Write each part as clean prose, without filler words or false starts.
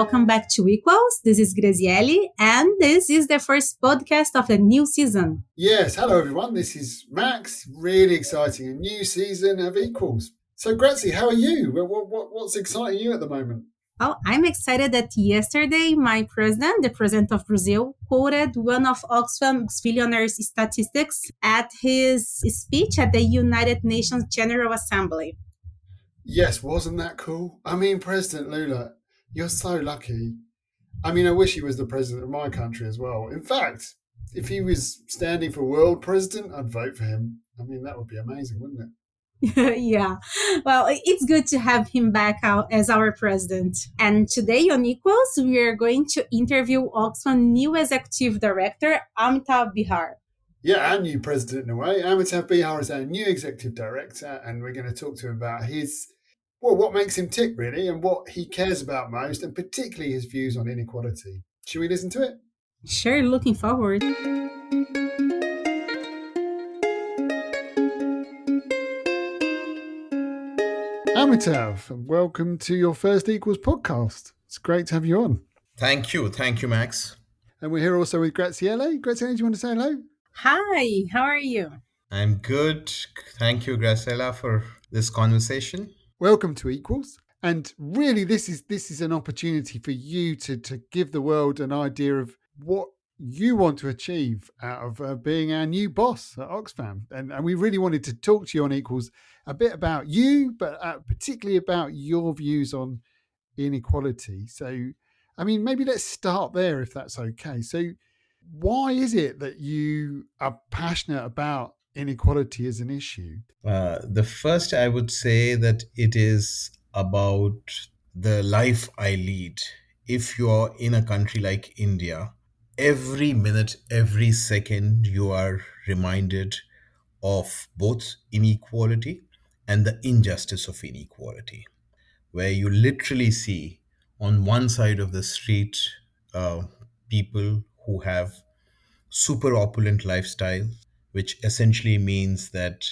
welcome back to Equals. This is Grazielli, and this is the first podcast of the new season. Yes, hello everyone. This is Max. Really exciting, a new season of Equals. So, Grazie, how are you? What's exciting you at the moment? Oh, I'm excited that yesterday my president, the president of Brazil, quoted one of Oxfam's billionaires' statistics at his speech at the United Nations General Assembly. Yes, wasn't that cool? I mean, President Lula, you're so lucky. I mean, I wish he was the president of my country as well. In fact, if he was standing for world president, I'd vote for him. I mean, that would be amazing, wouldn't it? Yeah, well, it's good to have him back out as our president. And today on Equals, we are going to interview Oxfam new executive director, Amitabh Behar. Yeah, our new president in a way. Amitabh Behar is our new executive director, and we're going to talk to him about what makes him tick really, and what he cares about most, and particularly his views on inequality. Should we listen to it? Sure, looking forward. Amitav, welcome to your first Equals podcast. It's great to have you on. Thank you, Max. And we're here also with Graziele. Graziele, do you want to say hello? Hi, how are you? I'm good. Thank you, Graciela, for this conversation. Welcome to Equals. And really, this is an opportunity for you to give the world an idea of what you want to achieve out of being our new boss at Oxfam. And we really wanted to talk to you on Equals a bit about you, but particularly about your views on inequality. So, I mean, maybe let's start there if that's okay. So, why is it that you are passionate about inequality as an issue? The first, I would say that it is about the life I lead. If you're in a country like India, every minute, every second, you are reminded of both inequality and the injustice of inequality, where you literally see on one side of the street uh, people who have super opulent lifestyle, which essentially means that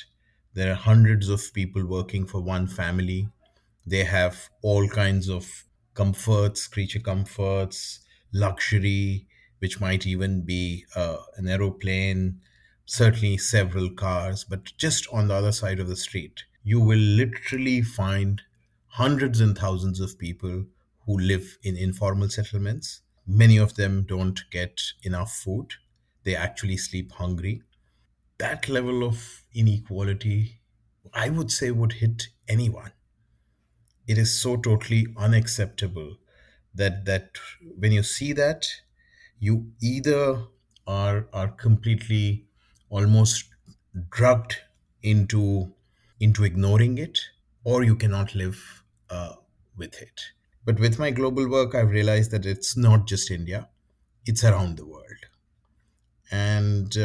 there are hundreds of people working for one family. They have all kinds of comforts, creature comforts, luxury, which might even be an aeroplane, certainly several cars. But just on the other side of the street, you will literally find hundreds and thousands of people who live in informal settlements. Many of them don't get enough food. They actually sleep hungry. That level of inequality, I would say, would hit anyone. It is so totally unacceptable that when you see that, you either are completely almost drugged into ignoring it, or you cannot live with it. But with my global work, I've realized that it's not just India, it's around the world. And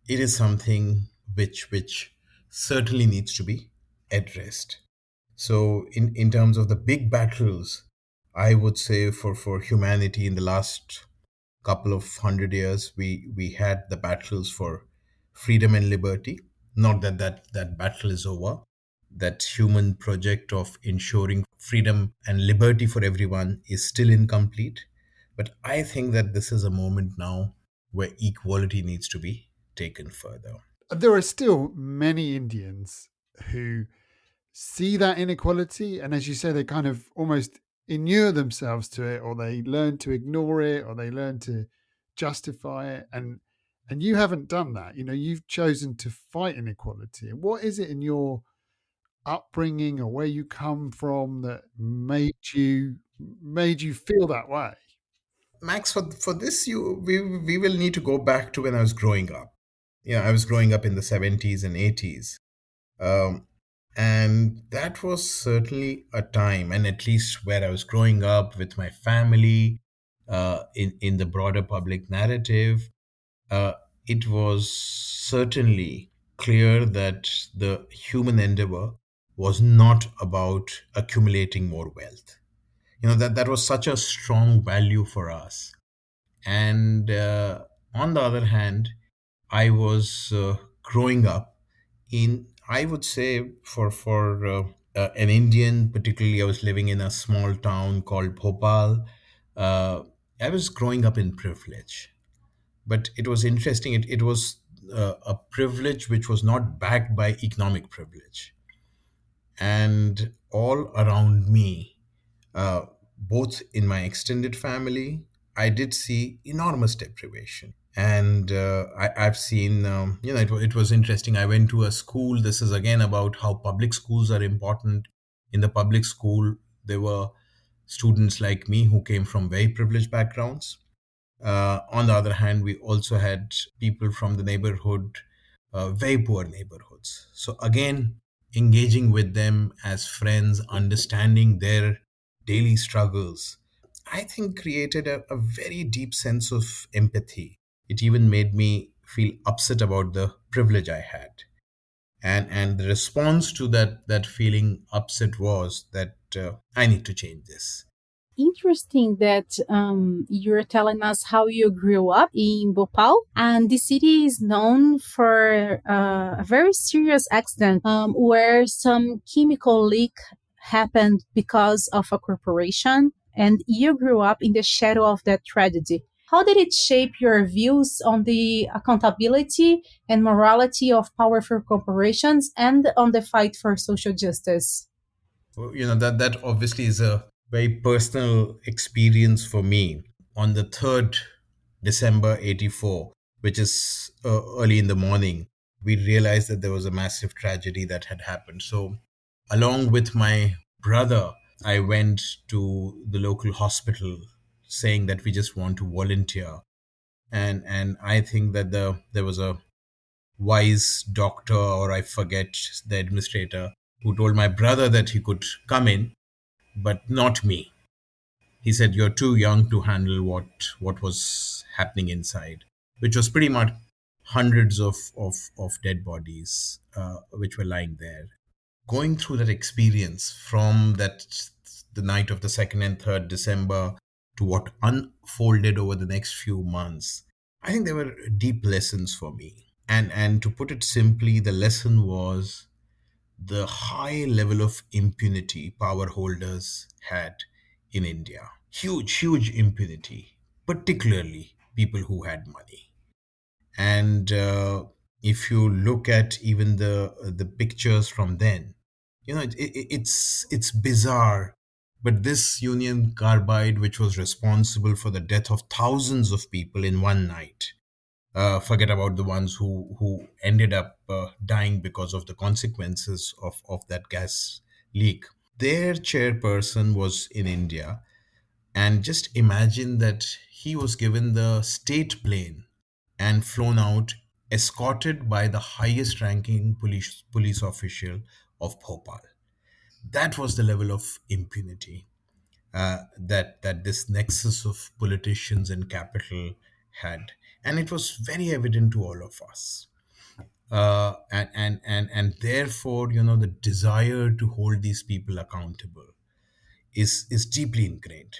it is something which certainly needs to be addressed. So in terms of the big battles, I would say for humanity in the last couple of 100 years, we had the battles for freedom and liberty. Not that battle is over. That human project of ensuring freedom and liberty for everyone is still incomplete. But I think that this is a moment now where equality needs to be taken further. There are still many Indians who see that inequality, and as you say, they kind of almost inure themselves to it, or they learn to ignore it, or they learn to justify it. And you haven't done that. You know, you've chosen to fight inequality. What is it in your upbringing or where you come from that made you feel that way? Max, for this, we will need to go back to when I was growing up. Yeah, I was growing up in the 70s and 80s. Um, and that was certainly a time, and at least where I was growing up with my family, in the broader public narrative, uh, it was certainly clear that the human endeavor was not about accumulating more wealth. That was such a strong value for us. And on the other hand, I was growing up in, I would say, for an Indian, particularly I was living in a small town called Bhopal. Uh, I was growing up in privilege, but it was interesting. It was a privilege which was not backed by economic privilege. And all around me, uh, both in my extended family, I did see enormous deprivation. And I've seen, it was interesting. I went to a school. This is again about how public schools are important. In the public school, there were students like me who came from very privileged backgrounds. On the other hand, we also had people from the neighborhood, very poor neighborhoods. So, again, engaging with them as friends, understanding their daily struggles, I think created a very deep sense of empathy. It even made me feel upset about the privilege I had. And the response to that feeling upset was that I need to change this. Interesting that you're telling us how you grew up in Bhopal, and the city is known for a very serious accident where some chemical leak happened because of a corporation, and you grew up in the shadow of that tragedy. How did it shape your views on the accountability and morality of powerful corporations and on the fight for social justice? Well, that obviously is a very personal experience for me. On the 3rd December 84, which is early in the morning, we realized that there was a massive tragedy that had happened. So along with my brother, I went to the local hospital saying that we just want to volunteer. And I think that there was a wise doctor, or I forget, the administrator, who told my brother that he could come in, but not me. He said, "You're too young to handle what was happening inside," which was pretty much hundreds of dead bodies which were lying there. Going through that experience from the night of the 2nd and 3rd December to what unfolded over the next few months, I think there were deep lessons for me. And to put it simply, the lesson was the high level of impunity power holders had in India. Huge impunity, particularly people who had money. And if you look at even the pictures from then, it's bizarre. But this Union Carbide, which was responsible for the death of thousands of people in one night, forget about the ones who ended up dying because of the consequences of that gas leak. Their chairperson was in India, and just imagine that he was given the state plane and flown out, escorted by the highest ranking police official of Bhopal. That was the level of impunity that this nexus of politicians and capital had, and it was very evident to all of us. And therefore, the desire to hold these people accountable is deeply ingrained.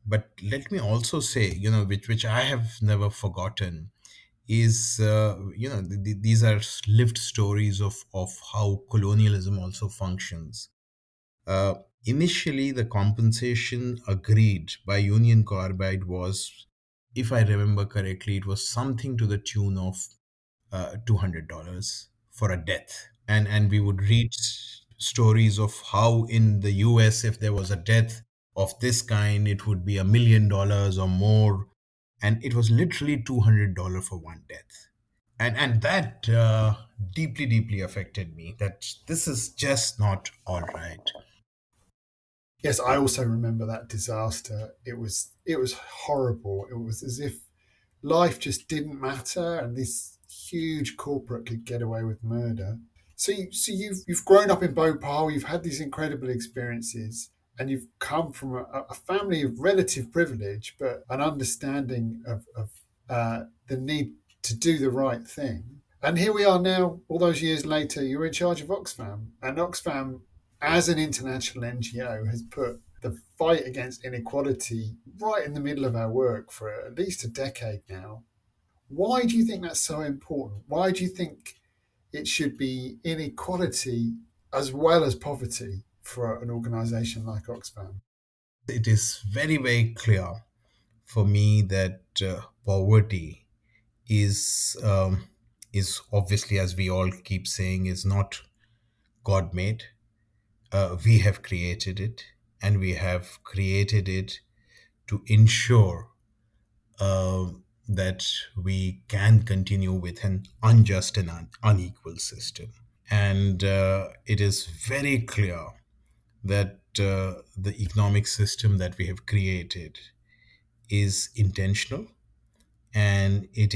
But let me also say, which I have never forgotten, is these are lived stories of how colonialism also functions. uh, Initially, the compensation agreed by Union Carbide was, if I remember correctly, it was something to the tune of $200 for a death. And we would read stories of how in the US, if there was a death of this kind, it would be $1 million or more. And it was literally $200 for one death. And that deeply affected me, that this is just not all right. Yes, I also remember that disaster. It was horrible. It was as if life just didn't matter, and this huge corporate could get away with murder. So you've grown up in Bhopal. You've had these incredible experiences, and you've come from a family of relative privilege, but an understanding of the need to do the right thing. And here we are now, all those years later. You're in charge of Oxfam, and Oxfam, as an international NGO, has put the fight against inequality right in the middle of our work for at least a decade now. Why do you think that's so important? Why do you think it should be inequality as well as poverty for an organization like Oxfam? It is very, very clear for me that poverty is is obviously, as we all keep saying, is not God made. We have created it, and we have created it to ensure that we can continue with an unjust and unequal system. And it is very clear that the economic system that we have created is intentional, and it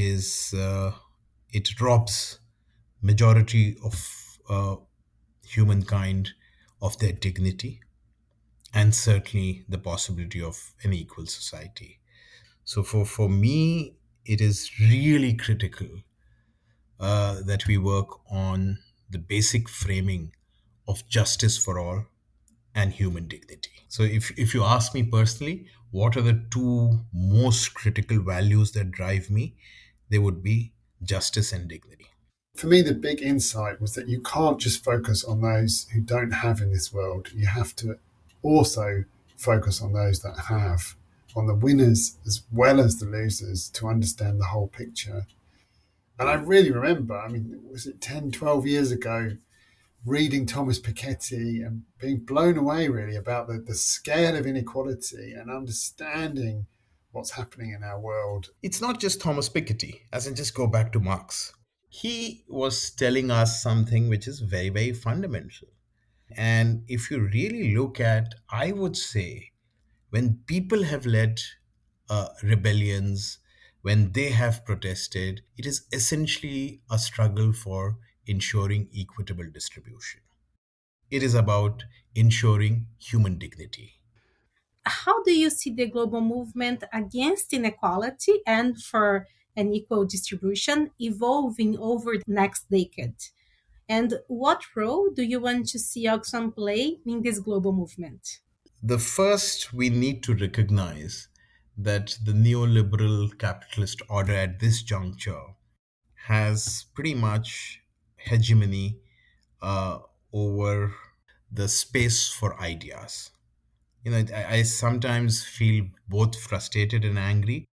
robs majority of humankind of their dignity, and certainly the possibility of an equal society. So for me, it is really critical that we work on the basic framing of justice for all and human dignity. So if you ask me personally, what are the two most critical values that drive me, they would be justice and dignity. For me, the big insight was that you can't just focus on those who don't have in this world. You have to also focus on those that have, on the winners as well as the losers, to understand the whole picture. And I really remember, I mean, was it 10, 12 years ago, reading Thomas Piketty and being blown away really about the scale of inequality and understanding what's happening in our world. It's not just Thomas Piketty, as in just go back to Marx. He was telling us something which is very, very fundamental. And if you really look at, I would say, when people have led rebellions, when they have protested, it is essentially a struggle for ensuring equitable distribution. It is about ensuring human dignity. How do you see the global movement against inequality and for an equal distribution evolving over the next decade? And what role do you want to see Oxfam play in this global movement? The first, we need to recognize that the neoliberal capitalist order at this juncture has pretty much hegemony over the space for ideas. I sometimes feel both frustrated and angry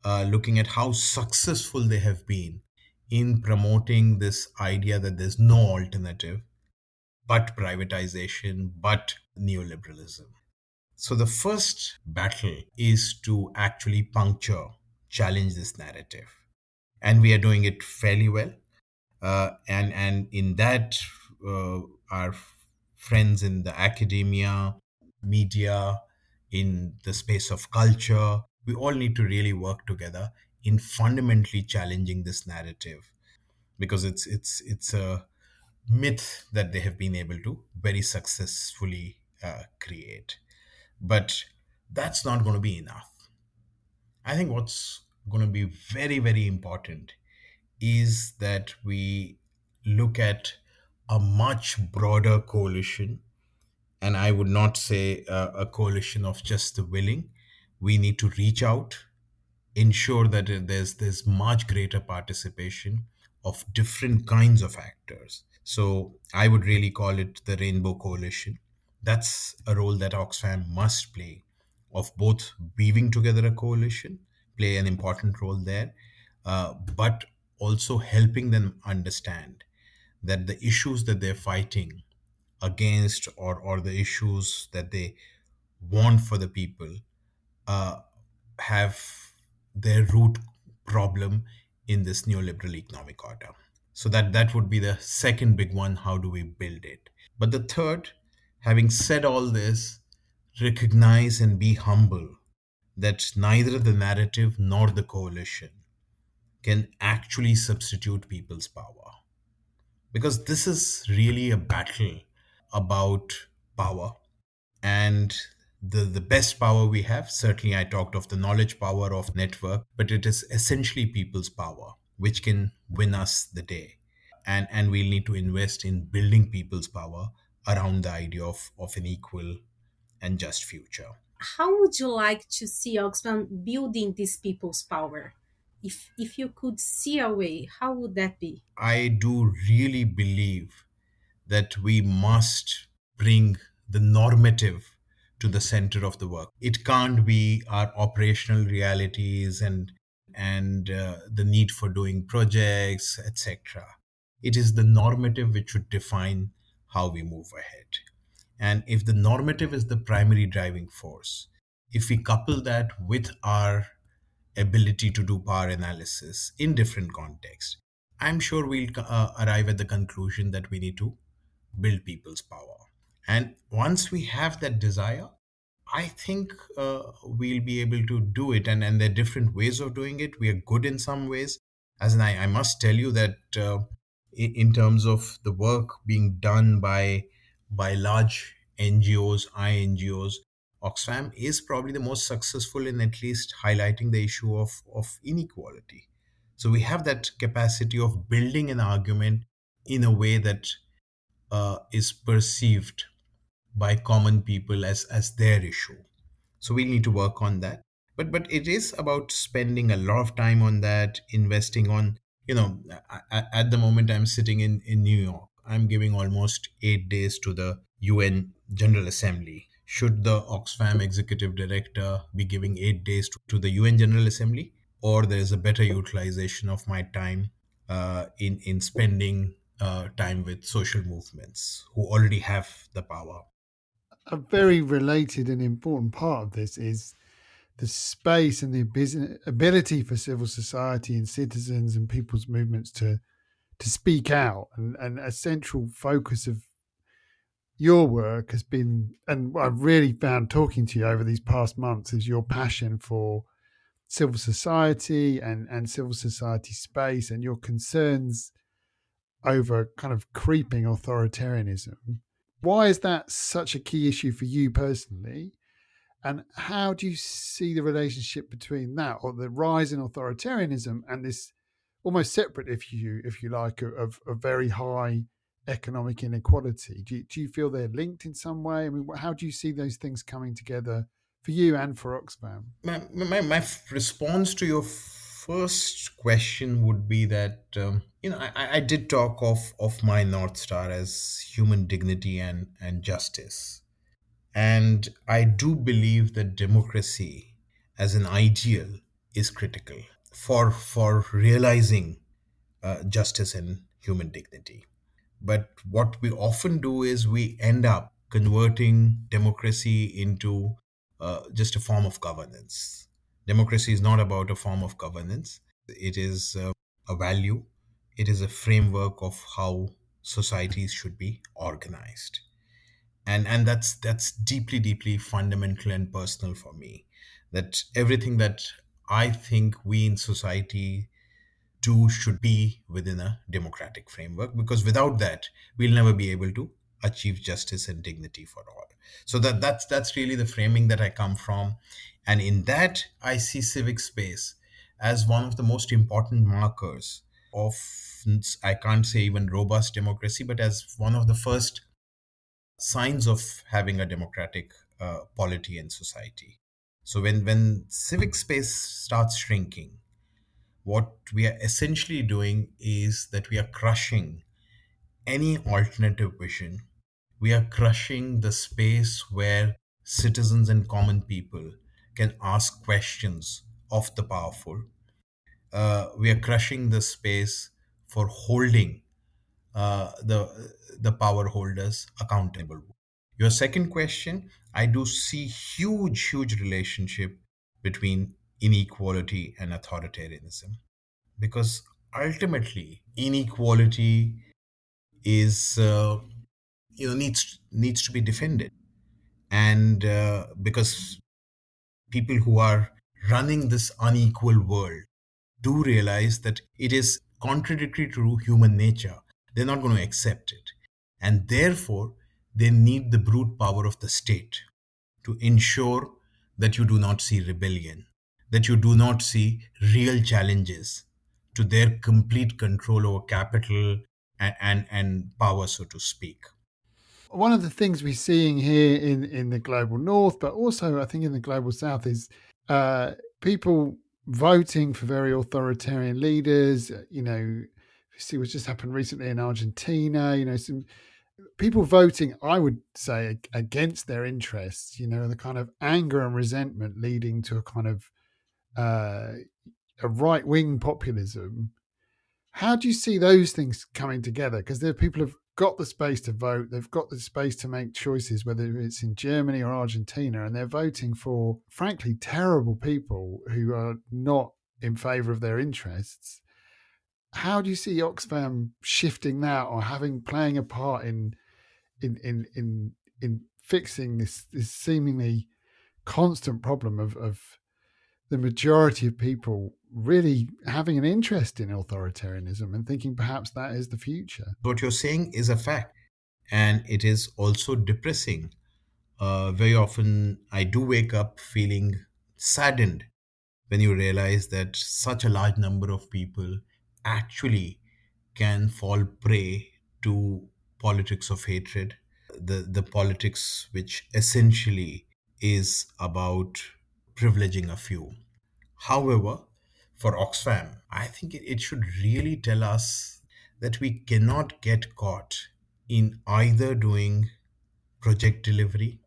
looking at how successful they have been in promoting this idea that there's no alternative but privatization, but neoliberalism. So the first battle is to actually puncture, challenge this narrative. And we are doing it fairly well. And in that, our friends in the academia, media, in the space of culture, we all need to really work together in fundamentally challenging this narrative, because it's a myth that they have been able to very successfully create. But that's not going to be enough. I think what's going to be very, very important is that we look at a much broader coalition. And I would not say a coalition of just the willing. We need to reach out, ensure that there's much greater participation of different kinds of actors. So I would really call it the Rainbow Coalition. That's a role that Oxfam must play, of both weaving together a coalition, play an important role there, but also helping them understand that the issues that they're fighting against, or the issues that they want for the people, uh, have their root problem in this neoliberal economic order. So that would be the second big one. How do we build it? But the third, having said all this, recognize and be humble that neither the narrative nor the coalition can actually substitute people's power, because this is really a battle about power. And the best power we have, certainly I talked of the knowledge power of network, but it is essentially people's power which can win us the day. And we'll need to invest in building people's power around the idea of an equal and just future. How would you like to see Oxfam building this people's power? If you could see a way, how would that be? I do really believe that we must bring the normative to the center of the work. It can't be our operational realities and the need for doing projects, etc. It is the normative which should define how we move ahead. And if the normative is the primary driving force, if we couple that with our ability to do power analysis in different contexts, I'm sure we'll arrive at the conclusion that we need to build people's power. And once we have that desire, I think we'll be able to do it. And there are different ways of doing it. We are good in some ways. As in, I must tell you that in terms of the work being done by large NGOs, INGOs, Oxfam is probably the most successful in at least highlighting the issue of inequality. So we have that capacity of building an argument in a way that is perceived by common people as their issue. So we need to work on that. But it is about spending a lot of time on that, investing on, at the moment I'm sitting in New York. I'm giving almost 8 days to the UN General Assembly. Should the Oxfam executive director be giving 8 days to the UN General Assembly, or there is a better utilization of my time in spending time with social movements who already have the power? A very related and important part of this is the space and the ability for civil society and citizens and people's movements to speak out. And a central focus of your work has been, and what I've really found talking to you over these past months, is your passion for civil society and civil society space, and your concerns over kind of creeping authoritarianism. Why is that such a key issue for you personally? And how do you see the relationship between that, or the rise in authoritarianism, and this almost separate, if you like, of very high economic inequality? Do you feel they're linked in some way? I mean, how do you see those things coming together for you and for Oxfam? My response to your first question would be that I did talk of my North Star as human dignity and justice. And I do believe that democracy as an ideal is critical for realizing justice and human dignity. But what we often do is we end up converting democracy into just a form of governance. Democracy is not about a form of governance, it is a value, it is a framework of how societies should be organized. And that's deeply, deeply fundamental and personal for me. That everything that I think we in society do should be within a democratic framework, because without that we'll never be able to achieve justice and dignity for all. So that's really the framing that I come from. And in that I see civic space as one of the most important markers of, I can't say even robust democracy, but as one of the first signs of having a democratic polity in society. So when civic space starts shrinking, what we are essentially doing is that we are crushing any alternative vision. We are crushing the space where citizens and common people can ask questions of the powerful. We are crushing the space for holding the power holders accountable. Your second question, I do see huge relationship between inequality and authoritarianism, because ultimately inequality is needs to be defended. And because people who are running this unequal world do realize that it is contradictory to human nature, they're not going to accept it. And therefore, they need the brute power of the state to ensure that you do not see rebellion, that you do not see real challenges to their complete control over capital and power, so to speak. One of the things we're seeing here in the global north, but also I think in the global south, is people voting for very authoritarian leaders. You see what's just happened recently in Argentina. Some people voting, I would say, against their interests, the kind of anger and resentment leading to a kind of uh, a right wing populism. How do you see those things coming together? Because there people have got the space to vote, they've got the space to make choices, whether it's in Germany or Argentina, and they're voting for, frankly, terrible people who are not in favour of their interests. How do you see Oxfam shifting that, or having playing a part in fixing this seemingly constant problem of the majority of people really having an interest in authoritarianism and thinking perhaps that is the future? What you're saying is a fact, and it is also depressing. Very often, I do wake up feeling saddened when you realize that such a large number of people actually can fall prey to politics of hatred, the politics which essentially is about privileging a few. However, for Oxfam, I think it should really tell us that we cannot get caught in either doing project delivery,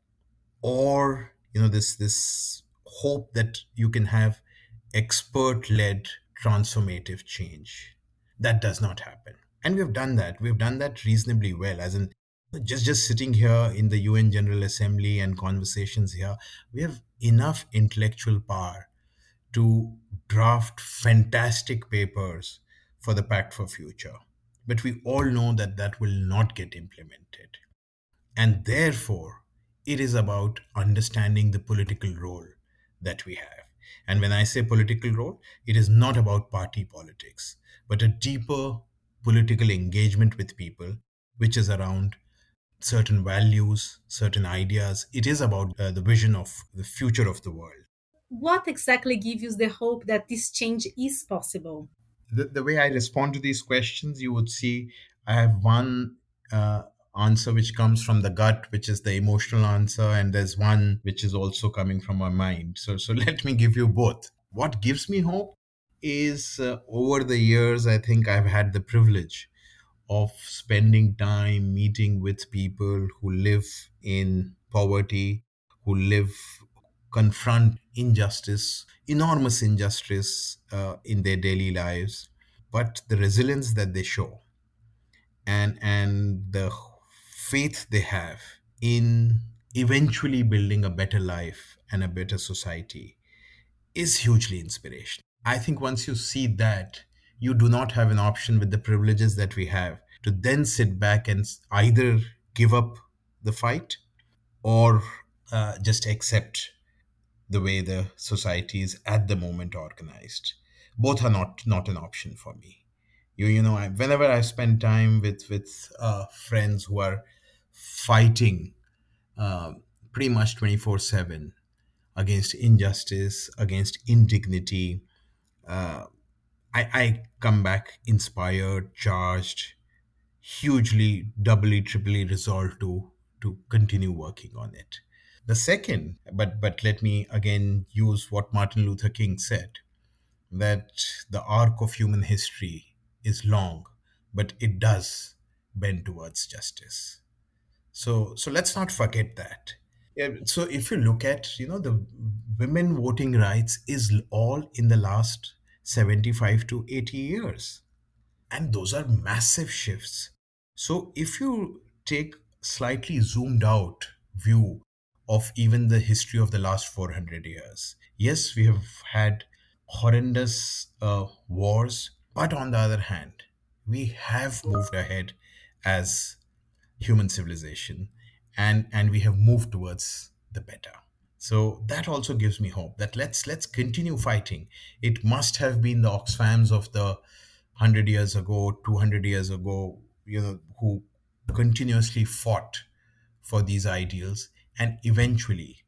or this hope that you can have expert led transformative change. That does not happen, and we've done that reasonably well, as in just sitting here in the UN General Assembly and conversations here, we have enough intellectual power to draft fantastic papers for the Pact for Future, but we all know that that will not get implemented. And therefore, it is about understanding the political role that we have. And when I say political role, it is not about party politics, but a deeper political engagement with people, which is around certain values, certain ideas. It is about the vision of the future of the world. What exactly gives you the hope that this change is possible? The way I respond to these questions, you would see I have one uh, answer which comes from the gut, which is the emotional answer, and there's one which is also coming from my mind. So let me give you both. What gives me hope is, over the years, I think I've had the privilege of spending time meeting with people who live in poverty, who live confront injustice, enormous injustice in their daily lives, but the resilience that they show, and the faith they have in eventually building a better life and a better society is hugely inspirational. I think once you see that, you do not have an option with the privileges that we have to then sit back and either give up the fight, or just accept the way the society is at the moment organized. Both are not an option for me. Whenever I spend time with friends who are fighting uh, pretty much 24/7 against injustice, against indignity, I come back inspired, charged, hugely, doubly, triply resolved to continue working on it. The second, but let me again use what Martin Luther King said, that the arc of human history is long, but it does bend towards justice. So let's not forget that. So if you look at, the women voting rights is all in the last 75 to 80 years, and those are massive shifts. So if you take slightly zoomed out view of even the history of the last 400 years, yes, we have had horrendous wars, but on the other hand, we have moved ahead as human civilization, and we have moved towards the better. So that also gives me hope that let's continue fighting. It must have been the Oxfams of the 100 years ago, 200 years ago, who continuously fought for these ideals and eventually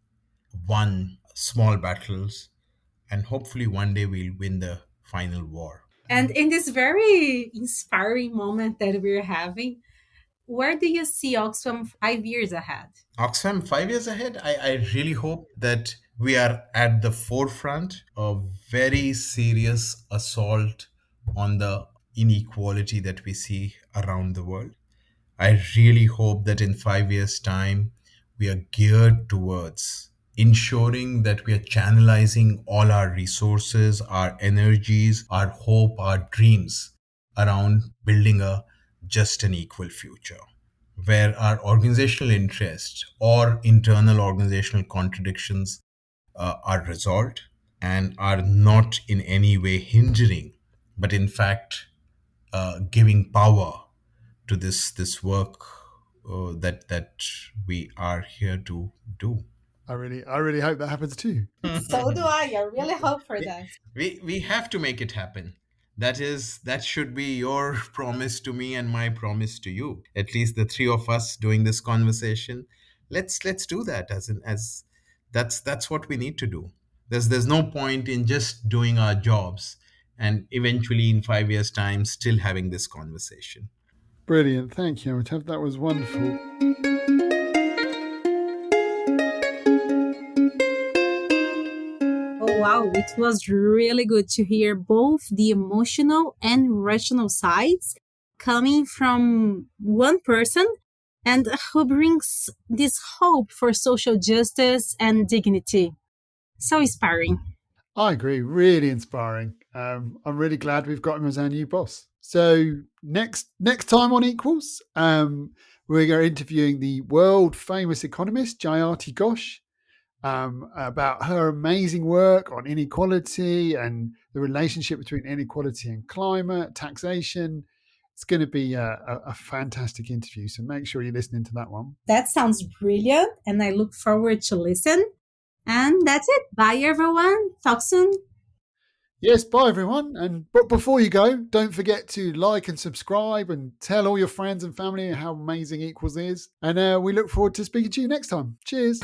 won small battles, and hopefully one day we'll win the final war. And in this very inspiring moment that we're having, where do you see Oxfam 5 years ahead? Oxfam 5 years ahead, I really hope that we are at the forefront of very serious assault on the inequality that we see around the world. I really hope that in 5 years' time, we are geared towards ensuring that we are channelizing all our resources, our energies, our hope, our dreams around building a just and equal future where our organizational interests or internal organizational contradictions are resolved and are not in any way hindering, but in fact giving power to this work that we are here to do. I really hope that happens too. So do I. I really hope for that. We have to make it happen. That should be your promise to me and my promise to you. At least the three of us doing this conversation. Let's do that as that's what we need to do. There's no point in just doing our jobs and eventually in 5 years time still having this conversation. Brilliant. Thank you, Amitabh. That was wonderful. Oh, wow. It was really good to hear both the emotional and rational sides coming from one person and who brings this hope for social justice and dignity. So inspiring. I agree. Really inspiring. I'm really glad we've got him as our new boss. So next time on Equals, we're interviewing the world famous economist Jayati Ghosh about her amazing work on inequality and the relationship between inequality and climate, taxation. It's going to be a fantastic interview. So make sure you're listening to that one. That sounds brilliant, and I look forward to listen. And that's it. Bye, everyone. Talk soon. Yes, bye everyone. But before you go, don't forget to like and subscribe and tell all your friends and family how amazing Equals is. And we look forward to speaking to you next time. Cheers.